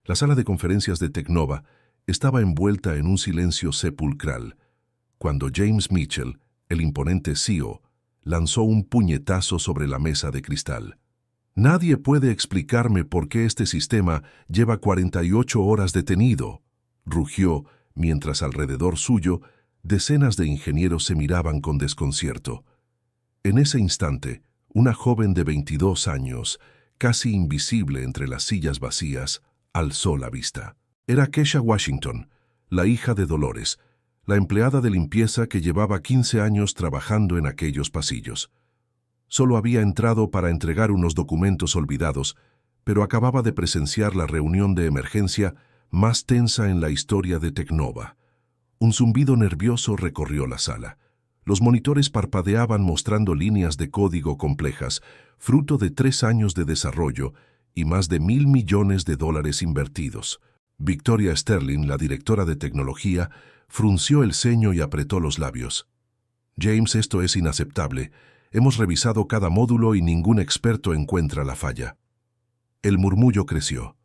La sala de conferencias de Teknova estaba envuelta en un silencio sepulcral, cuando James Mitchell, el imponente CEO, lanzó un puñetazo sobre la mesa de cristal. «Nadie puede explicarme por qué este sistema lleva 48 horas detenido», rugió, mientras alrededor suyo decenas de ingenieros se miraban con desconcierto. En ese instante, una joven de 22 años, casi invisible entre las sillas vacías, alzó la vista. Era Kesha Washington, la hija de Dolores, la empleada de limpieza que llevaba 15 años trabajando en aquellos pasillos. Solo había entrado para entregar unos documentos olvidados, pero acababa de presenciar la reunión de emergencia más tensa en la historia de Teknova. Un zumbido nervioso recorrió la sala. Los monitores parpadeaban mostrando líneas de código complejas, fruto de 3 años de desarrollo y más de $1.000 millones invertidos. Victoria Sterling, la directora de tecnología, frunció el ceño y apretó los labios. «James, esto es inaceptable. Hemos revisado cada módulo y ningún experto encuentra la falla». El murmullo creció.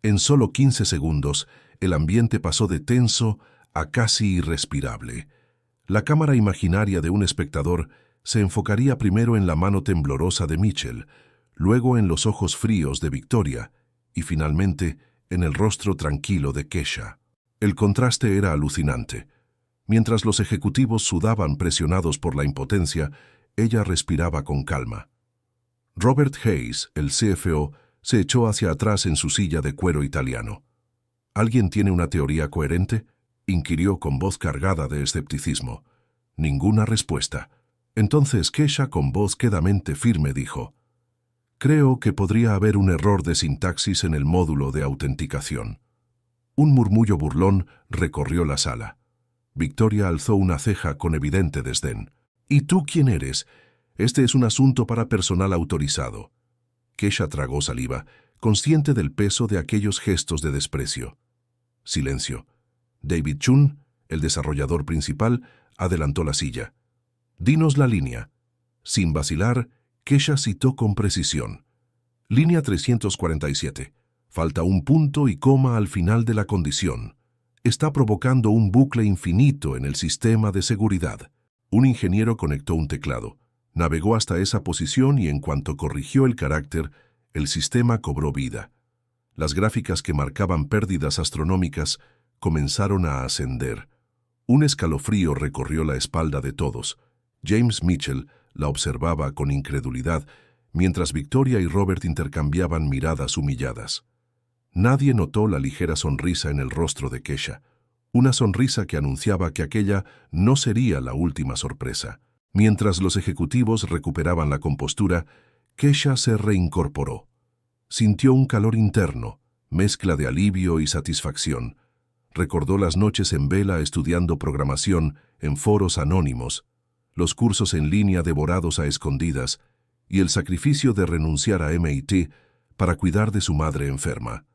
En solo 15 segundos, el ambiente pasó de tenso a casi irrespirable. La cámara imaginaria de un espectador se enfocaría primero en la mano temblorosa de Mitchell, luego en los ojos fríos de Victoria y finalmente en el rostro tranquilo de Kesha. El contraste era alucinante. Mientras los ejecutivos sudaban presionados por la impotencia, ella respiraba con calma. Robert Hayes, el CFO, se echó hacia atrás en su silla de cuero italiano. «¿Alguien tiene una teoría coherente?», inquirió con voz cargada de escepticismo. Ninguna respuesta. Entonces Kesha, con voz quedamente firme, dijo: «Creo que podría haber un error de sintaxis en el módulo de autenticación». Un murmullo burlón recorrió la sala. Victoria alzó una ceja con evidente desdén. «¿Y tú quién eres? Este es un asunto para personal autorizado». Kesha tragó saliva, consciente del peso de aquellos gestos de desprecio. Silencio. David Chun, el desarrollador principal, adelantó la silla. «Dinos la línea». Sin vacilar, Kesha citó con precisión. «Línea 347. Falta un punto y coma al final de la condición. Está provocando un bucle infinito en el sistema de seguridad». Un ingeniero conectó un teclado. Navegó hasta esa posición y en cuanto corrigió el carácter, el sistema cobró vida. Las gráficas que marcaban pérdidas astronómicas comenzaron a ascender. Un escalofrío recorrió la espalda de todos. James Mitchell la observaba con incredulidad, mientras Victoria y Robert intercambiaban miradas humilladas. Nadie notó la ligera sonrisa en el rostro de Kesha, una sonrisa que anunciaba que aquella no sería la última sorpresa. Mientras los ejecutivos recuperaban la compostura, Kesha se reincorporó. Sintió un calor interno, mezcla de alivio y satisfacción. Recordó las noches en vela estudiando programación en foros anónimos, los cursos en línea devorados a escondidas y el sacrificio de renunciar a MIT para cuidar de su madre enferma.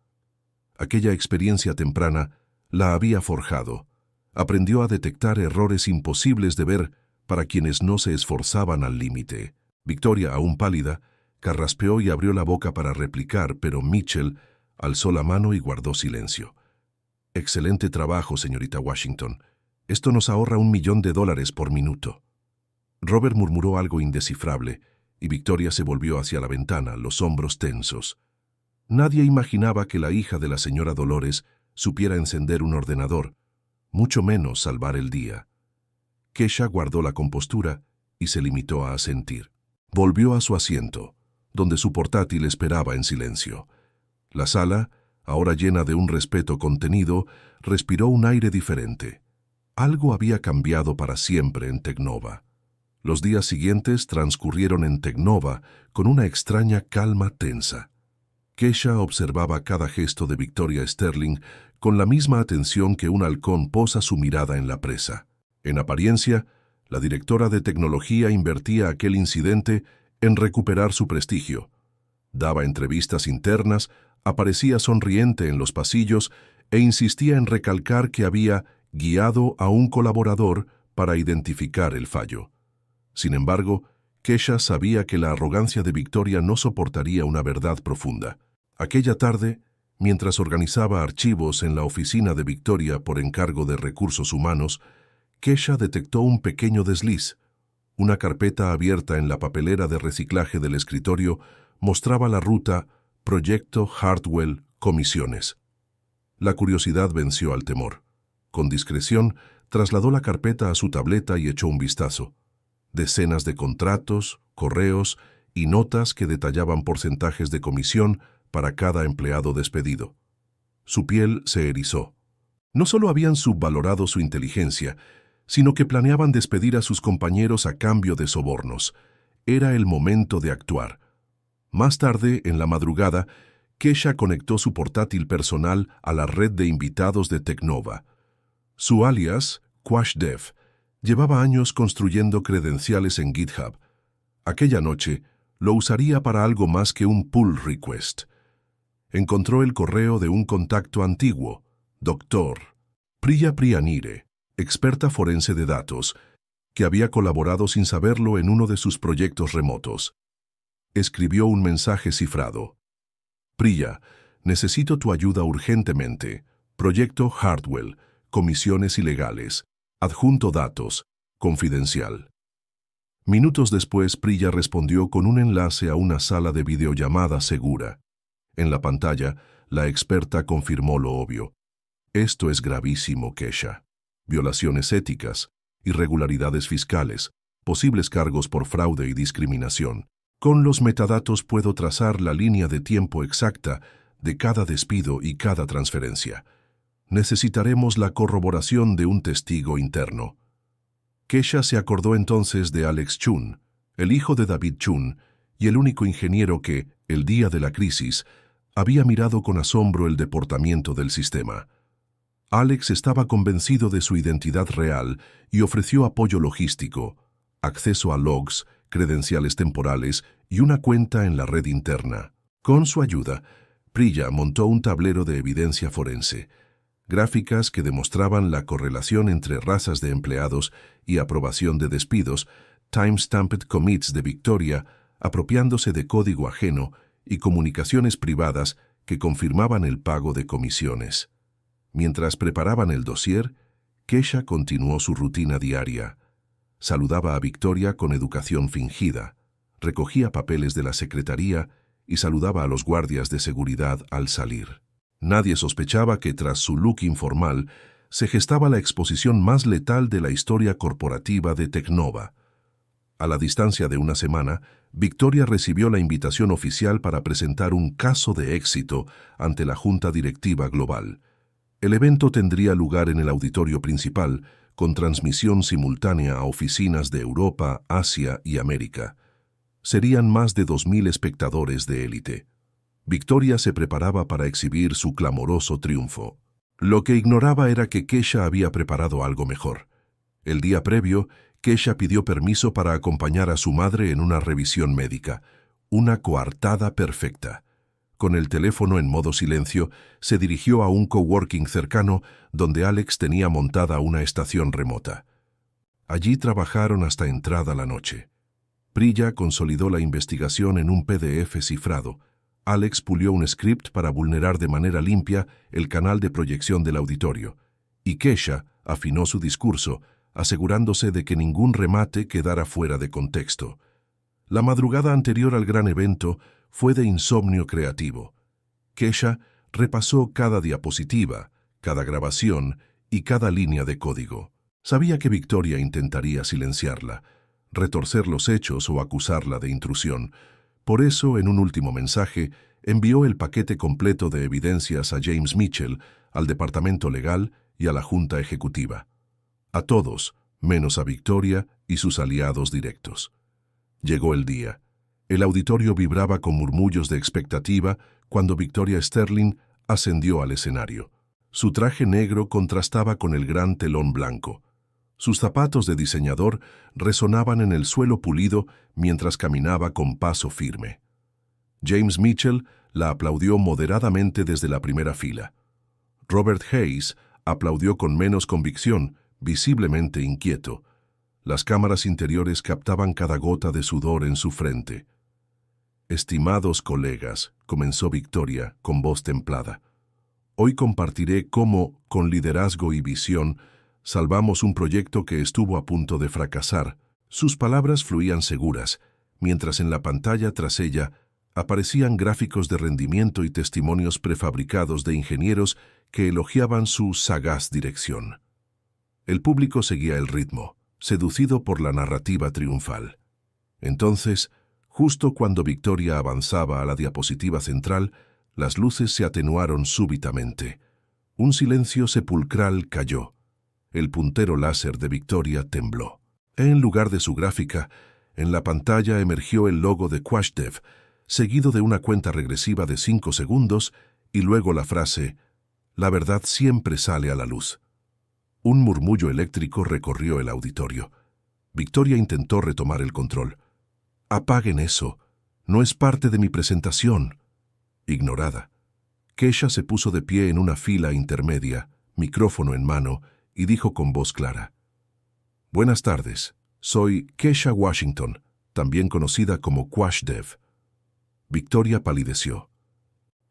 Aquella experiencia temprana la había forjado. Aprendió a detectar errores imposibles de ver para quienes no se esforzaban al límite. Victoria, aún pálida, carraspeó y abrió la boca para replicar, pero Mitchell alzó la mano y guardó silencio. «Excelente trabajo, señorita Washington. Esto nos ahorra $1 millón por minuto». Robert murmuró algo indescifrable, y Victoria se volvió hacia la ventana, los hombros tensos. Nadie imaginaba que la hija de la señora Dolores supiera encender un ordenador, mucho menos salvar el día. Kesha guardó la compostura y se limitó a asentir. Volvió a su asiento, donde su portátil esperaba en silencio. La sala, ahora llena de un respeto contenido, respiró un aire diferente. Algo había cambiado para siempre en Teknova. Los días siguientes transcurrieron en Teknova con una extraña calma tensa. Kesha observaba cada gesto de Victoria Sterling con la misma atención que un halcón posa su mirada en la presa. En apariencia, la directora de tecnología invertía aquel incidente en recuperar su prestigio. Daba entrevistas internas, aparecía sonriente en los pasillos e insistía en recalcar que había guiado a un colaborador para identificar el fallo. Sin embargo, Kesha sabía que la arrogancia de Victoria no soportaría una verdad profunda. Aquella tarde, Mientras organizaba archivos en la oficina de Victoria por encargo de Recursos Humanos, Kesha detectó un pequeño desliz. Una carpeta abierta en la papelera de reciclaje del escritorio mostraba la ruta Proyecto Hartwell Comisiones. La curiosidad venció al temor. Con discreción, trasladó la carpeta a su tableta y echó un vistazo. Decenas de contratos, correos y notas que detallaban porcentajes de comisión para cada empleado despedido. Su piel se erizó. No solo habían subvalorado su inteligencia, sino que planeaban despedir a sus compañeros a cambio de sobornos. Era el momento de actuar. Más tarde, en la madrugada, Kesha conectó su portátil personal a la red de invitados de Teknova. Su alias, QuashDev, llevaba años construyendo credenciales en GitHub. Aquella noche, lo usaría para algo más que un pull request. Encontró el correo de un contacto antiguo, Dr. Priya Priyanire, experta forense de datos, que había colaborado sin saberlo en uno de sus proyectos remotos. Escribió un mensaje cifrado. Priya, necesito tu ayuda urgentemente. Proyecto Hartwell, comisiones ilegales. Adjunto datos, confidencial. Minutos después, Priya respondió con un enlace a una sala de videollamada segura. En la pantalla, la experta confirmó lo obvio. Esto es gravísimo, Kesha. Violaciones éticas, irregularidades fiscales, posibles cargos por fraude y discriminación. Con los metadatos puedo trazar la línea de tiempo exacta de cada despido y cada transferencia. Necesitaremos la corroboración de un testigo interno. Kesha se acordó entonces de Alex Chun, el hijo de David Chun, y el único ingeniero que, el día de la crisis, había mirado con asombro el deportamiento del sistema. Alex estaba convencido de su identidad real y ofreció apoyo logístico, acceso a logs, credenciales temporales y una cuenta en la red interna. Con su ayuda, Priya montó un tablero de evidencia forense, gráficas que demostraban la correlación entre razas de empleados y aprobación de despidos, time-stamped commits de Victoria, apropiándose de código ajeno y comunicaciones privadas que confirmaban el pago de comisiones. Mientras preparaban el dossier, Kesha continuó su rutina diaria. Saludaba a Victoria con educación fingida, recogía papeles de la secretaría y saludaba a los guardias de seguridad al salir. Nadie sospechaba que tras su look informal se gestaba la exposición más letal de la historia corporativa de Teknova. A la distancia de una semana, Victoria recibió la invitación oficial para presentar un caso de éxito ante la Junta Directiva Global. El evento tendría lugar en el auditorio principal, con transmisión simultánea a oficinas de Europa, Asia y América. Serían más de 2.000 espectadores de élite. Victoria se preparaba para exhibir su clamoroso triunfo. Lo que ignoraba era que Kesha había preparado algo mejor. El día previo, Kesha pidió permiso para acompañar a su madre en una revisión médica, una coartada perfecta. Con el teléfono en modo silencio, se dirigió a un coworking cercano donde Alex tenía montada una estación remota. Allí trabajaron hasta entrada la noche. Priya consolidó la investigación en un PDF cifrado. Alex pulió un script para vulnerar de manera limpia el canal de proyección del auditorio, y Kesha afinó su discurso, asegurándose de que ningún remate quedara fuera de contexto. La madrugada anterior al gran evento fue de insomnio creativo. Kesha repasó cada diapositiva, cada grabación y cada línea de código. Sabía que Victoria intentaría silenciarla, retorcer los hechos o acusarla de intrusión. Por eso, en un último mensaje, envió el paquete completo de evidencias a James Mitchell, al Departamento Legal y a la Junta Ejecutiva. A todos, menos a Victoria y sus aliados directos. Llegó el día. El auditorio vibraba con murmullos de expectativa cuando Victoria Sterling ascendió al escenario. Su traje negro contrastaba con el gran telón blanco. Sus zapatos de diseñador resonaban en el suelo pulido mientras caminaba con paso firme. James Mitchell la aplaudió moderadamente desde la primera fila. Robert Hayes aplaudió con menos convicción, visiblemente inquieto. Las cámaras interiores captaban cada gota de sudor en su frente. «Estimados colegas», comenzó Victoria con voz templada, Hoy compartiré cómo, con liderazgo y visión, salvamos un proyecto que estuvo a punto de fracasar. Sus palabras fluían seguras, mientras en la pantalla tras ella aparecían gráficos de rendimiento y testimonios prefabricados de ingenieros que elogiaban su sagaz dirección. El público seguía el ritmo, seducido por la narrativa triunfal. Entonces, justo cuando Victoria avanzaba a la diapositiva central, las luces se atenuaron súbitamente. Un silencio sepulcral cayó. El puntero láser de Victoria tembló. En lugar de su gráfica, en la pantalla emergió el logo de QuashDev, seguido de una cuenta regresiva de 5 segundos y luego la frase: «La verdad siempre sale a la luz». Un murmullo eléctrico recorrió el auditorio. Victoria intentó retomar el control. «Apaguen eso. No es parte de mi presentación». Ignorada. Kesha se puso de pie en una fila intermedia, micrófono en mano, y dijo con voz clara: «Buenas tardes. Soy Kesha Washington, también conocida como QuashDev». Victoria palideció.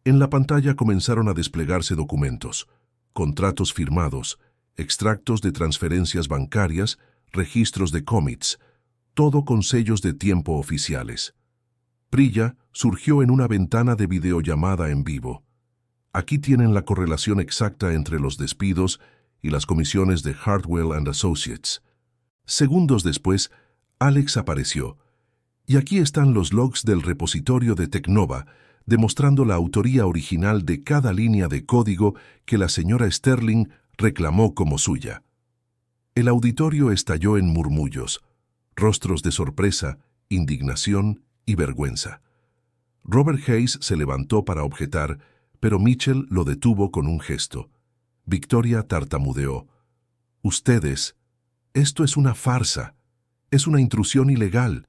En la pantalla comenzaron a desplegarse documentos, contratos firmados, extractos de transferencias bancarias, registros de commits, todo con sellos de tiempo oficiales. Priya surgió en una ventana de videollamada en vivo. Aquí tienen la correlación exacta entre los despidos y las comisiones de Hardwell & Associates. Segundos después, Alex apareció. Y aquí están los logs del repositorio de Teknova, demostrando la autoría original de cada línea de código que la señora Sterling reclamó como suya. El auditorio estalló en murmullos, rostros de sorpresa, indignación y vergüenza. Robert Hayes se levantó para objetar, pero Mitchell lo detuvo con un gesto. Victoria tartamudeó: «Ustedes, esto es una farsa, es una intrusión ilegal».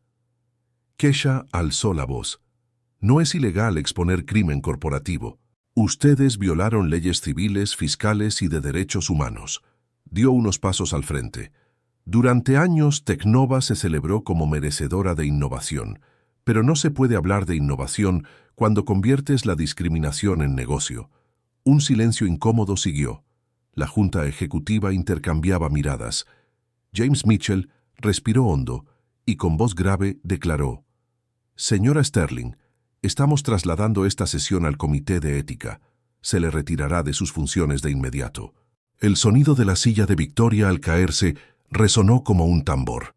Kesha alzó la voz: «No es ilegal exponer crimen corporativo. Ustedes violaron leyes civiles, fiscales y de derechos humanos». Dio unos pasos al frente. «Durante años, Teknova se celebró como merecedora de innovación, pero no se puede hablar de innovación cuando conviertes la discriminación en negocio». Un silencio incómodo siguió. La junta ejecutiva intercambiaba miradas. James Mitchell respiró hondo y con voz grave declaró: «Señora Sterling, estamos trasladando esta sesión al Comité de Ética. Se le retirará de sus funciones de inmediato». El sonido de la silla de Victoria al caerse resonó como un tambor.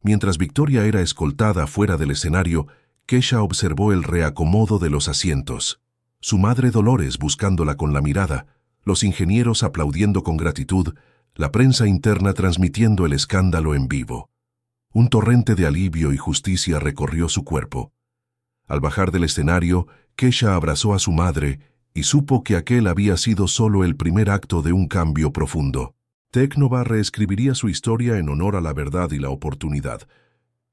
Mientras Victoria era escoltada fuera del escenario, Kesha observó el reacomodo de los asientos. Su madre Dolores buscándola con la mirada, los ingenieros aplaudiendo con gratitud, la prensa interna transmitiendo el escándalo en vivo. Un torrente de alivio y justicia recorrió su cuerpo. Al bajar del escenario, Kesha abrazó a su madre y supo que aquel había sido solo el primer acto de un cambio profundo. Teknova reescribiría su historia en honor a la verdad y la oportunidad.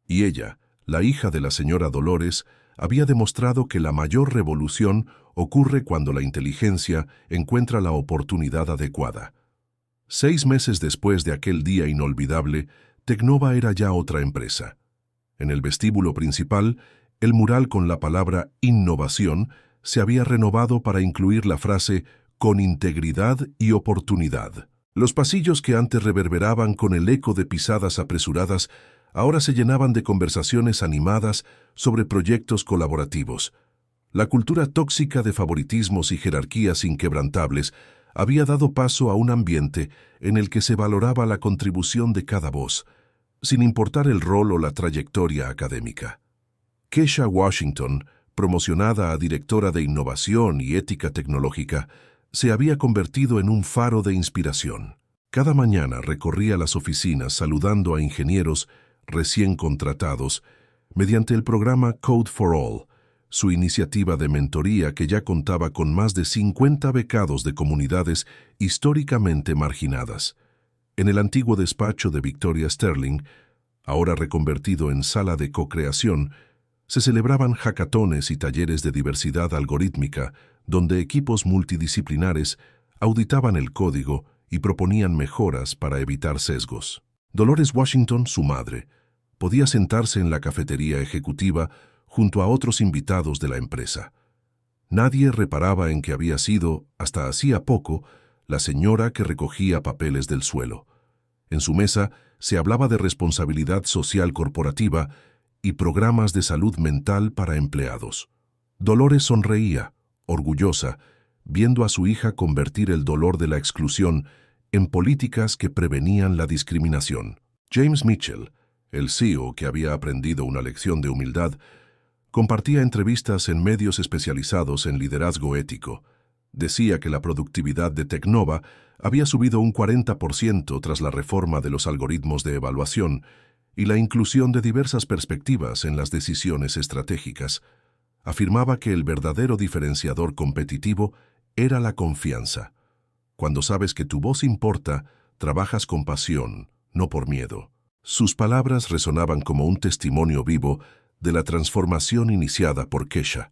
Y ella, la hija de la señora Dolores, había demostrado que la mayor revolución ocurre cuando la inteligencia encuentra la oportunidad adecuada. 6 meses después de aquel día inolvidable, Teknova era ya otra empresa. En el vestíbulo principal, el mural con la palabra innovación se había renovado para incluir la frase «con integridad y oportunidad». Los pasillos que antes reverberaban con el eco de pisadas apresuradas ahora se llenaban de conversaciones animadas sobre proyectos colaborativos. La cultura tóxica de favoritismos y jerarquías inquebrantables había dado paso a un ambiente en el que se valoraba la contribución de cada voz, sin importar el rol o la trayectoria académica. Kesha Washington, promocionada a directora de Innovación y Ética Tecnológica, se había convertido en un faro de inspiración. Cada mañana recorría las oficinas saludando a ingenieros recién contratados mediante el programa Code for All, su iniciativa de mentoría que ya contaba con más de 50 becados de comunidades históricamente marginadas. En el antiguo despacho de Victoria Sterling, ahora reconvertido en sala de co-creación, se celebraban hackatones y talleres de diversidad algorítmica, donde equipos multidisciplinares auditaban el código y proponían mejoras para evitar sesgos. Dolores Washington, su madre, podía sentarse en la cafetería ejecutiva junto a otros invitados de la empresa. Nadie reparaba en que había sido, hasta hacía poco, la señora que recogía papeles del suelo. En su mesa se hablaba de responsabilidad social corporativa y programas de salud mental para empleados. Dolores sonreía, orgullosa, viendo a su hija convertir el dolor de la exclusión en políticas que prevenían la discriminación. James Mitchell, el CEO que había aprendido una lección de humildad, compartía entrevistas en medios especializados en liderazgo ético. Decía que la productividad de Teknova había subido un 40% tras la reforma de los algoritmos de evaluación y la inclusión de diversas perspectivas en las decisiones estratégicas. Afirmaba que el verdadero diferenciador competitivo era la confianza. Cuando sabes que tu voz importa, trabajas con pasión, no por miedo. Sus palabras resonaban como un testimonio vivo de la transformación iniciada por Kesha.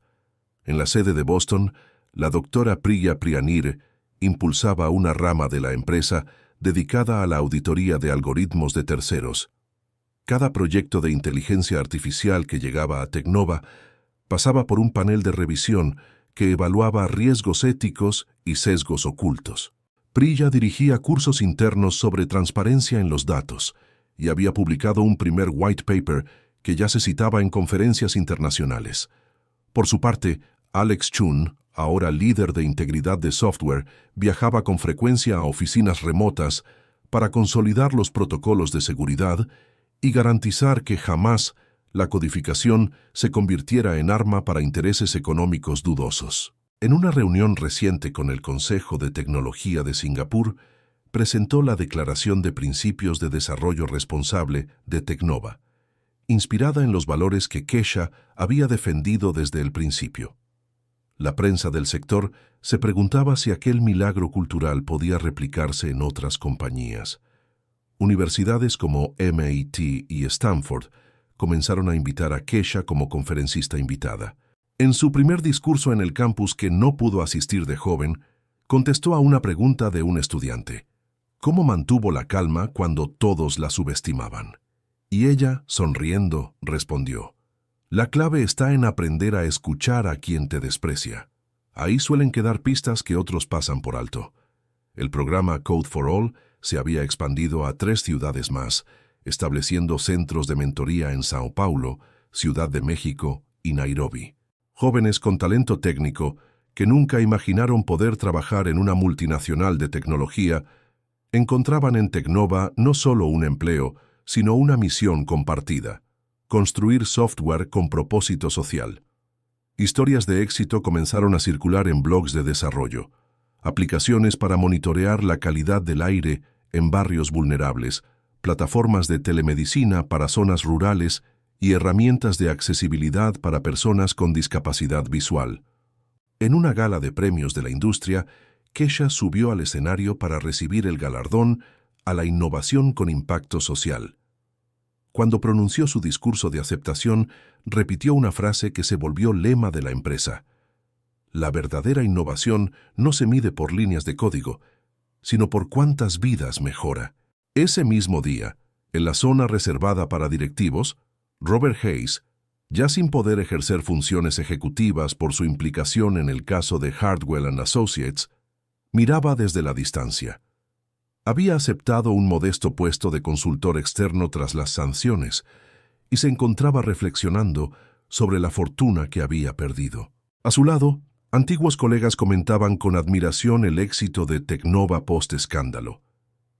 En la sede de Boston, la doctora Priya Priyanir impulsaba una rama de la empresa dedicada a la auditoría de algoritmos de terceros. Cada proyecto de inteligencia artificial que llegaba a Teknova pasaba por un panel de revisión que evaluaba riesgos éticos y sesgos ocultos. Priya dirigía cursos internos sobre transparencia en los datos y había publicado un primer white paper que ya se citaba en conferencias internacionales. Por su parte, Alex Chun, ahora líder de integridad de software, viajaba con frecuencia a oficinas remotas para consolidar los protocolos de seguridad y garantizar que jamás la codificación se convirtiera en arma para intereses económicos dudosos. En una reunión reciente con el Consejo de Tecnología de Singapur, presentó la Declaración de Principios de Desarrollo Responsable de Teknova, inspirada en los valores que Kesha había defendido desde el principio. La prensa del sector se preguntaba si aquel milagro cultural podía replicarse en otras compañías. Universidades como MIT y Stanford comenzaron a invitar a Kesha como conferencista invitada. En su primer discurso en el campus que no pudo asistir de joven, contestó a una pregunta de un estudiante. ¿Cómo mantuvo la calma cuando todos la subestimaban? Y ella, sonriendo, respondió: la clave está en aprender a escuchar a quien te desprecia. Ahí suelen quedar pistas que otros pasan por alto. El programa Code for All se había expandido a 3 ciudades más, estableciendo centros de mentoría en Sao Paulo, Ciudad de México y Nairobi. Jóvenes con talento técnico que nunca imaginaron poder trabajar en una multinacional de tecnología encontraban en Teknova no solo un empleo, sino una misión compartida: construir software con propósito social. Historias de éxito comenzaron a circular en blogs de desarrollo, aplicaciones para monitorear la calidad del aire en barrios vulnerables, plataformas de telemedicina para zonas rurales y herramientas de accesibilidad para personas con discapacidad visual. En una gala de premios de la industria, Kesha subió al escenario para recibir el galardón a la innovación con impacto social. Cuando pronunció su discurso de aceptación, repitió una frase que se volvió lema de la empresa: la verdadera innovación no se mide por líneas de código, sino por cuántas vidas mejora. Ese mismo día, en la zona reservada para directivos, Robert Hayes, ya sin poder ejercer funciones ejecutivas por su implicación en el caso de Hardwell & Associates, miraba desde la distancia. Había aceptado un modesto puesto de consultor externo tras las sanciones y se encontraba reflexionando sobre la fortuna que había perdido. A su lado, antiguos colegas comentaban con admiración el éxito de Teknova post-escándalo,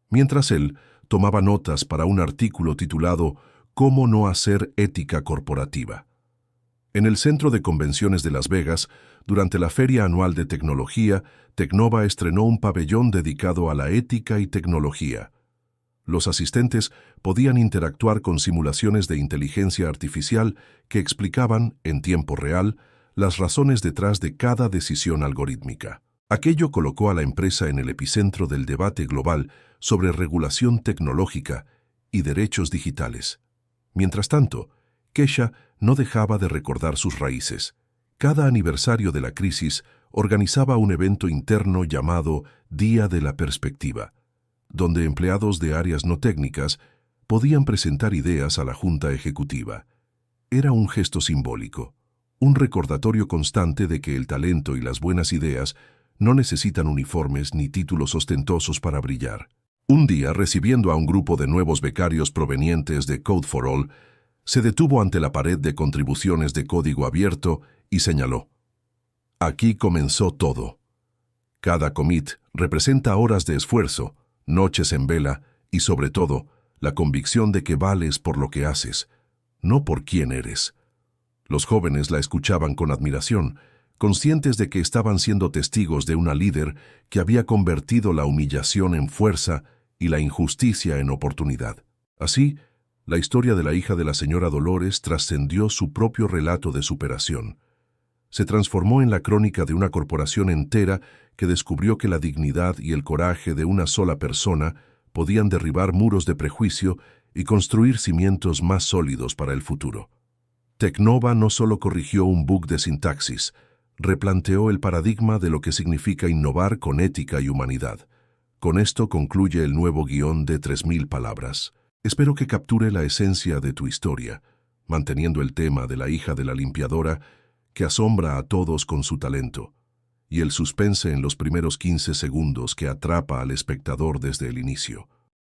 mientras él tomaba notas para un artículo titulado «Cómo no hacer ética corporativa». En el Centro de Convenciones de Las Vegas, durante la Feria Anual de Tecnología, Teknova estrenó un pabellón dedicado a la ética y tecnología. Los asistentes podían interactuar con simulaciones de inteligencia artificial que explicaban, en tiempo real, las razones detrás de cada decisión algorítmica. Aquello colocó a la empresa en el epicentro del debate global sobre regulación tecnológica y derechos digitales. Mientras tanto, Kesha no dejaba de recordar sus raíces. Cada aniversario de la crisis organizaba un evento interno llamado Día de la Perspectiva, donde empleados de áreas no técnicas podían presentar ideas a la junta ejecutiva. Era un gesto simbólico, Un recordatorio constante de que el talento y las buenas ideas no necesitan uniformes ni títulos ostentosos para brillar. Un día, recibiendo a un grupo de nuevos becarios provenientes de Code for All, se detuvo ante la pared de contribuciones de código abierto y señaló: aquí comenzó todo. Cada commit representa horas de esfuerzo, noches en vela y, sobre todo, la convicción de que vales por lo que haces, no por quién eres. Los jóvenes la escuchaban con admiración, conscientes de que estaban siendo testigos de una líder que había convertido la humillación en fuerza y la injusticia en oportunidad. Así, la historia de la hija de la señora Dolores trascendió su propio relato de superación. Se transformó en la crónica de una corporación entera que descubrió que la dignidad y el coraje de una sola persona podían derribar muros de prejuicio y construir cimientos más sólidos para el futuro. Teknova no solo corrigió un bug de sintaxis, replanteó el paradigma de lo que significa innovar con ética y humanidad. Con esto concluye el nuevo guión de 3000 palabras. Espero que capture la esencia de tu historia, manteniendo el tema de la hija de la limpiadora que asombra a todos con su talento, y el suspense en los primeros 15 segundos que atrapa al espectador desde el inicio.